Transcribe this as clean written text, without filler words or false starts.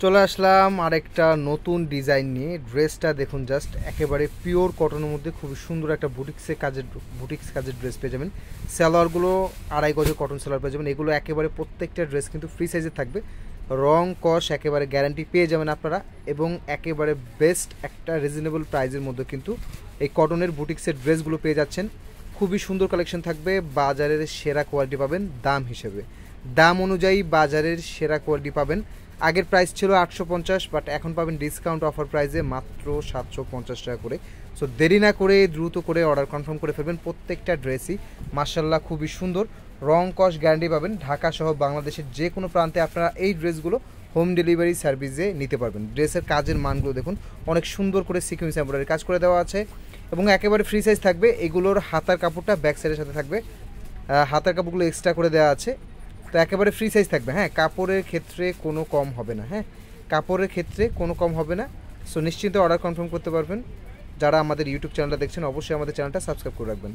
চলে আসলাম আরেকটা নতুন ডিজাইন নিয়ে। ড্রেসটা দেখুন, জাস্ট একেবারে পিওর কটনের মধ্যে খুবই সুন্দর একটা বুটিক্স কাজের ড্রেস পেয়ে যাবেন। সালোয়ারগুলো 2.5 গজের কটন সালোয়ার পেয়ে যাবেন। এগুলো একেবারে প্রত্যেকটা ড্রেস কিন্তু ফ্রি সাইজে থাকবে। রং কস একেবারে গ্যারান্টি পেয়ে যাবেন আপনারা, এবং একেবারে বেস্ট একটা রিজনেবল প্রাইসের মধ্যে কিন্তু এই কটনের বুটিক্সের ড্রেসগুলো পেয়ে যাচ্ছেন। খুবই সুন্দর কালেকশন থাকবে, বাজারের সেরা কোয়ালিটি পাবেন দাম হিসেবে। দাম অনুযায়ী বাজারের সেরা কোয়ালিটি পাবেন। আগের প্রাইস ছিল 850, বাট এখন পাবেন ডিসকাউন্ট অফার প্রাইসে মাত্র 750 টাকা করে। সো দেরি না করে দ্রুত করে অর্ডার কনফার্ম করে ফেলবেন। প্রত্যেকটা ড্রেসই মার্শাল্লাহ খুবই সুন্দর, রং কস গ্যারান্টি পাবেন। ঢাকা সহ বাংলাদেশের যে কোনো প্রান্তে আপনারা এই ড্রেসগুলো হোম ডেলিভারি সার্ভিসে নিতে পারবেন। ড্রেসের কাজের মানগুলো দেখুন, অনেক সুন্দর করে সিকোয়েন্স এমব্রয়ডারি কাজ করে দেওয়া আছে, এবং একেবারে ফ্রি সাইজ থাকবে। এগুলোর হাতার কাপড়টা ব্যাক সাইডের সাথে থাকবে, হাতার কাপড়গুলো এক্সট্রা করে দেওয়া আছে। তো একেবারে ফ্রি সাইজ থাকবে। হ্যাঁ, কাপড়ের ক্ষেত্রে কোনো কম হবে না। হ্যাঁ, কাপড়ের ক্ষেত্রে কোনো কম হবে না। সো নিশ্চিন্তে অর্ডার কনফার্ম করতে পারবেন। যারা আমাদের ইউটিউব চ্যানেলটা দেখছেন, অবশ্যই আমাদের চ্যানেলটা সাবস্ক্রাইব করে রাখবেন।